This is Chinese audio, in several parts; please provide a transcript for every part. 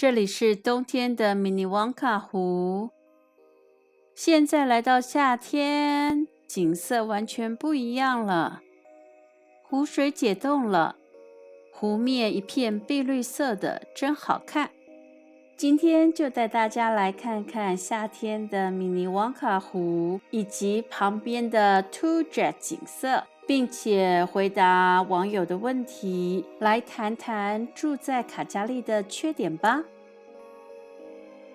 这里是冬天的迷你旺卡湖。现在来到夏天，景色完全不一样了。湖水解冻了，湖面一片碧绿色的，真好看。今天就带大家来看看夏天的迷你旺卡湖以及旁边的 Toothjet 景色，并且回答网友的问题，来谈谈住在卡加利的缺点吧。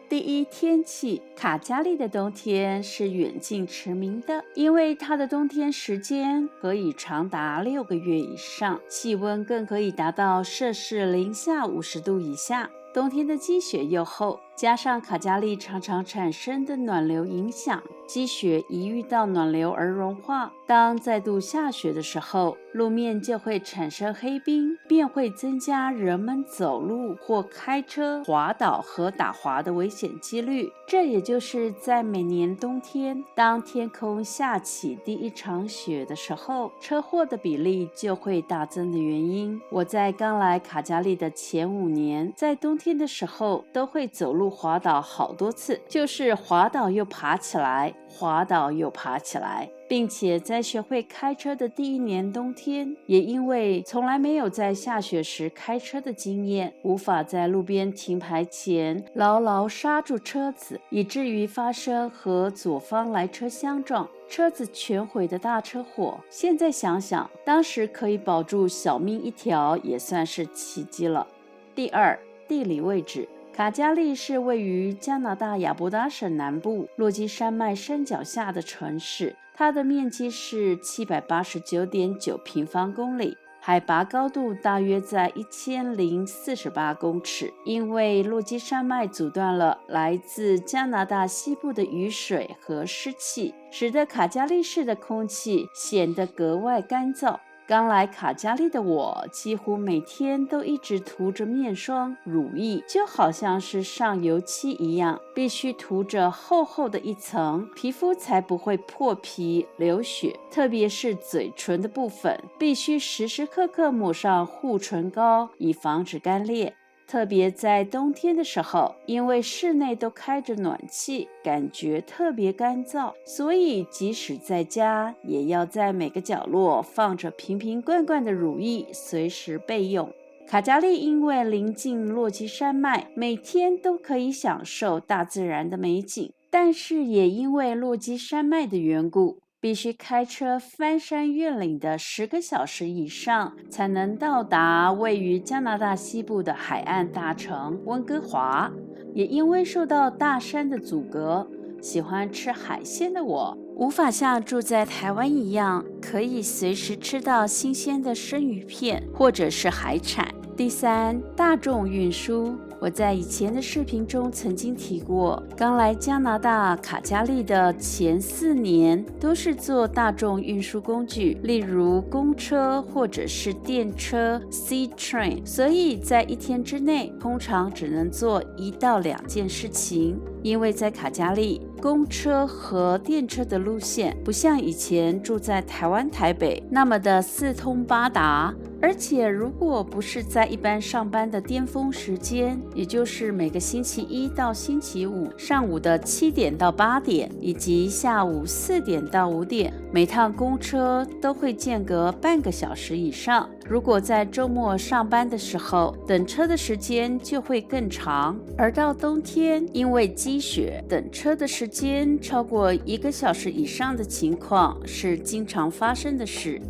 第一，天气。卡加利的冬天是远近驰名的，因为它的冬天时间可以长达6个月以上，气温更可以达到摄氏零下50度以下。冬天的积雪又厚，加上卡加利常常产生的暖流影响，积雪一遇到暖流而融化。当再度下雪的时候，路面就会产生黑冰，便会增加人们走路或开车滑倒和打滑的危险几率。这也就是在每年冬天，当天空下起第一场雪的时候，车祸的比例就会大增的原因。我在刚来卡加利的前5年，在冬天的时候都会走路滑倒好多次，就是滑倒又爬起来，滑倒又爬起来。并且在学会开车的第1年冬天，也因为从来没有在下雪时开车的经验，无法在路边停牌前牢牢刹住车子，以至于发生和左方来车相撞，车子全毁的大车祸。现在想想，当时可以保住小命一条，也算是奇迹了。第二，地理位置。卡加利是位于加拿大亚伯达省南部落基山脉山脚下的城市，它的面积是789.9平方公里，海拔高度大约在1048公尺。因为落基山脉阻断了来自加拿大西部的雨水和湿气，使得卡加利市的空气显得格外干燥。刚来卡加利的我，几乎每天都一直涂着面霜、乳液，就好像是上油漆一样，必须涂着厚厚的一层，皮肤才不会破皮流血。特别是嘴唇的部分，必须时时刻刻抹上护唇膏，以防止干裂。特别在冬天的时候，因为室内都开着暖气，感觉特别干燥，所以即使在家，也要在每个角落放着瓶瓶罐罐的乳液，随时备用。卡加利因为临近落基山脉，每天都可以享受大自然的美景，但是也因为落基山脉的缘故，必须开车翻山越岭的10个小时以上，才能到达位于加拿大西部的海岸大城温哥华。也因为受到大山的阻隔，喜欢吃海鲜的我，无法像住在台湾一样，可以随时吃到新鲜的生鱼片或者是海产。第三，大众运输。我在以前的视频中曾经提过，刚来加拿大卡加利的前4年都是坐大众运输工具，例如公车或者是电车 C Train， 所以在1天之内通常只能做1到2件事情。因为在卡加利，公车和电车的路线不像以前住在台湾台北那么的四通八达，而且如果不是在一般上班的巅峰时间，也就是每个星期1到星期5上午的7点到8点，以及下午4点到5点，每趟公车都会间隔半个小时以上。如果在周末上班的时候，等车的时间就会更长。而到冬天，因为积雪，等车的时间超过1个小时以上的情况是经常发生的事。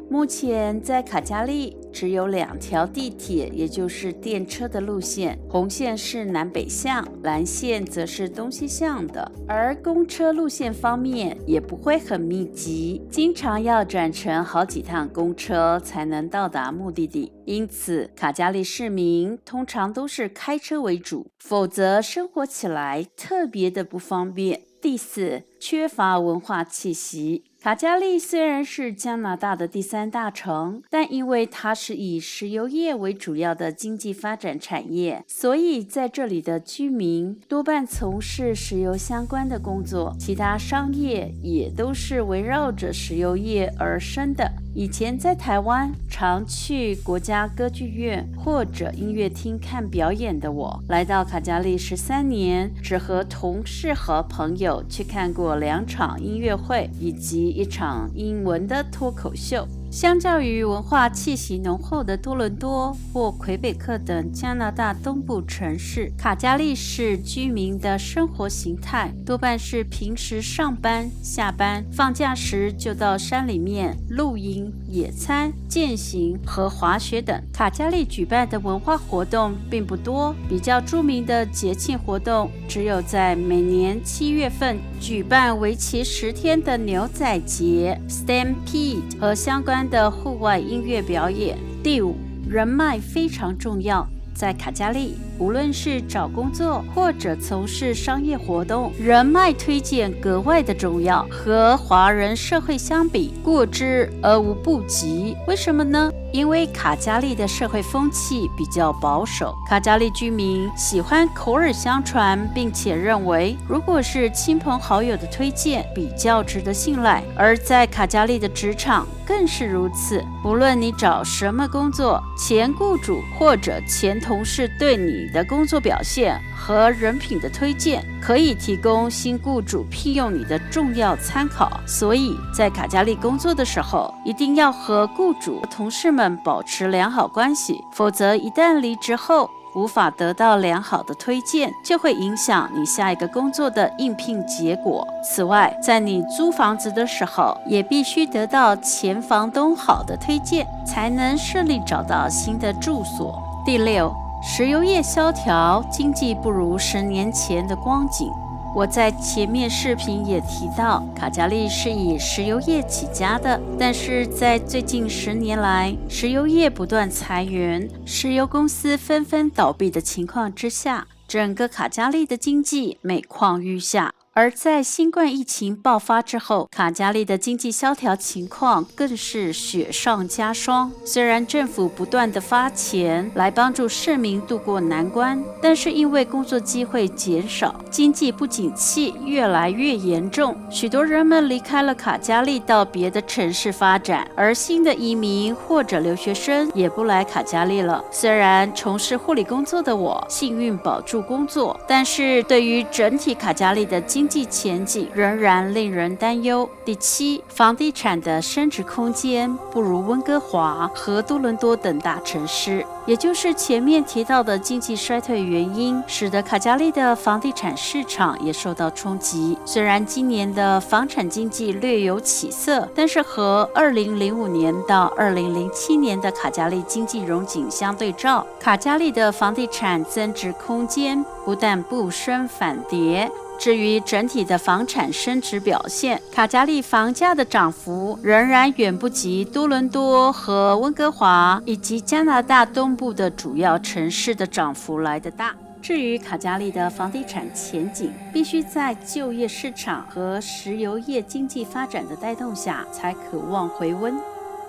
目前在卡加利只有2条地铁，也就是电车的路线，红线是南北向，蓝线则是东西向的。而公车路线方面也不会很密集，经常要转乘好几趟公车才能到达目的地。因此，卡加利市民通常都是开车为主，否则生活起来特别的不方便。第4，缺乏文化气息。卡加利虽然是加拿大的第3大城，但因为它是以石油业为主要的经济发展产业，所以在这里的居民多半从事石油相关的工作，其他商业也都是围绕着石油业而生的。以前在台湾常去国家歌剧院或者音乐厅看表演的我，来到卡加利13年，只和同事和朋友去看过2场音乐会以及1场英文的脱口秀。相较于文化气息浓厚的多伦多或魁北克等加拿大东部城市，卡加利市居民的生活形态多半是平时上班、下班、放假时就到山里面露营、野餐、健行和滑雪等。卡加利举办的文化活动并不多，比较著名的节庆活动只有在每年7月份举办为期10天的牛仔节 Stampede 和相关的户外音乐表演。第5，人脉非常重要。在卡加利，无论是找工作或者从事商业活动，人脉推荐格外的重要。和华人社会相比，过之而无不及。为什么呢？因为卡加利的社会风气比较保守，卡加利居民喜欢口耳相传，并且认为如果是亲朋好友的推荐，比较值得信赖。而在卡加利的职场更是如此，无论你找什么工作，前雇主或者前同事对你的工作表现和人品的推荐，可以提供新雇主聘用你的重要参考。所以在卡加利工作的时候，一定要和雇主、同事们保持良好关系，否则一旦离职后无法得到良好的推荐，就会影响你下一个工作的应聘结果。此外，在你租房子的时候，也必须得到前房东好的推荐，才能顺利找到新的住所。第6，石油业萧条，经济不如10年前的光景。我在前面视频也提到，卡加利是以石油业起家的，但是在最近10年来，石油业不断裁员，石油公司纷纷倒闭的情况之下，整个卡加利的经济每况愈下。而在新冠疫情爆发之后，卡加利的经济萧条情况更是雪上加霜。虽然政府不断的发钱来帮助市民渡过难关，但是因为工作机会减少，经济不景气越来越严重，许多人们离开了卡加利到别的城市发展，而新的移民或者留学生也不来卡加利了。虽然从事护理工作的我幸运保住工作，但是对于整体卡加利的经济前景仍然令人担忧。第7，房地产的升值空间不如温哥华和多伦多等大城市，也就是前面提到的经济衰退原因，使得卡加利的房地产市场也受到冲击。虽然今年的房产经济略有起色，但是和2005年到2007年的卡加利经济荣景相对照，卡加利的房地产增值空间不但不升反跌。至于整体的房产升值表现，卡加利房价的涨幅仍然远不及多伦多和温哥华以及加拿大东部的主要城市的涨幅来得大。至于卡加利的房地产前景，必须在就业市场和石油业经济发展的带动下，才可望回温。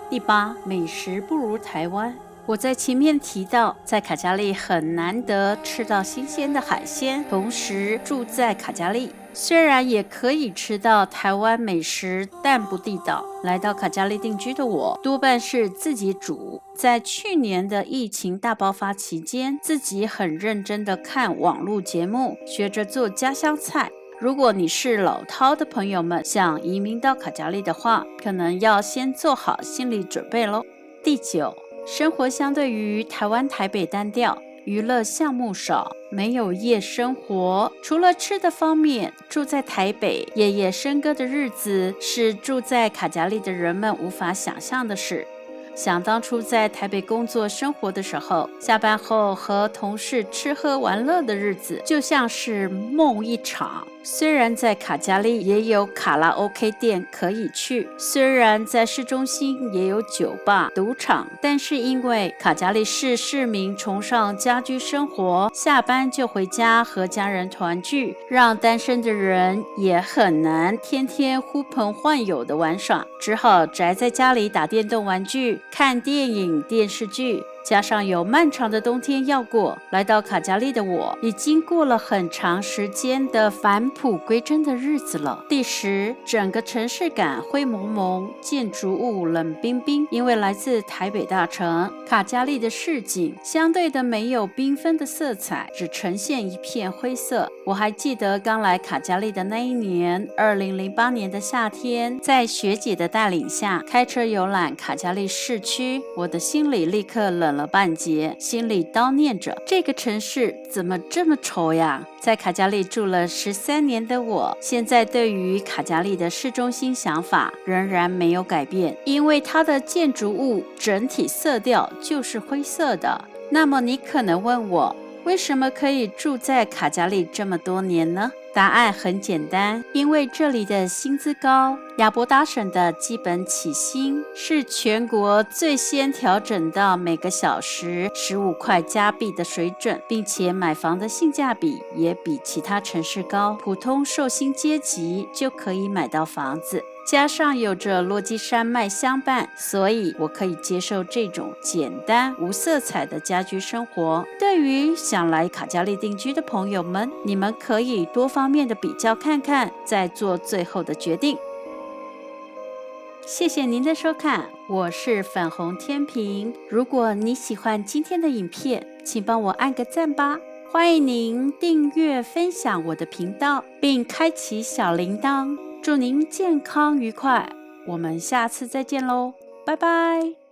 第8，美食不如台湾。我在前面提到，在卡加利很难得吃到新鲜的海鲜，同时住在卡加利，虽然也可以吃到台湾美食，但不地道。来到卡加利定居的我，多半是自己煮。在去年的疫情大爆发期间，自己很认真的看网络节目，学着做家乡菜。如果你是老饕的朋友们，想移民到卡加利的话，可能要先做好心理准备咯。第9，生活相对于台湾台北单调，娱乐项目少，没有夜生活。除了吃的方面，住在台北夜夜笙歌的日子是住在卡加利的人们无法想象的事。想当初在台北工作生活的时候，下班后和同事吃喝玩乐的日子就像是梦一场。虽然在卡加利也有卡拉 OK 店可以去，虽然在市中心也有酒吧、赌场，但是因为卡加利市市民崇尚家居生活，下班就回家和家人团聚，让单身的人也很难天天呼朋唤友的玩耍，只好宅在家里打电动玩具、看电影、电视剧。加上有漫长的冬天要过，来到卡加利的我已经过了很长时间的返璞归真的日子了。第10，整个城市感灰蒙蒙，建筑物冷冰冰，因为来自台北大城，卡加利的市景相对的没有缤纷的色彩，只呈现一片灰色。我还记得刚来卡加利的那一年，2008年的夏天，在学姐的带领下开车游览卡加利市区，我的心里立刻冷了半截，心里叨念着这个城市怎么这么丑呀。在卡加利住了13年的我，现在对于卡加利的市中心想法仍然没有改变，因为它的建筑物整体色调就是灰色的。那么你可能问我，为什么可以住在卡加利这么多年呢？答案很简单，因为这里的薪资高，亚伯达省的基本起薪是全国最先调整到每个小时15块加币的水准，并且买房的性价比也比其他城市高，普通受薪阶级就可以买到房子。加上有着落基山脉相伴，所以我可以接受这种简单无色彩的家居生活。对于想来卡加利定居的朋友们，你们可以多方面的比较看看，再做最后的决定。谢谢您的收看，我是粉红天平。如果你喜欢今天的影片，请帮我按个赞吧。欢迎您订阅分享我的频道，并开启小铃铛。祝您健康愉快，我们下次再见喽，拜拜。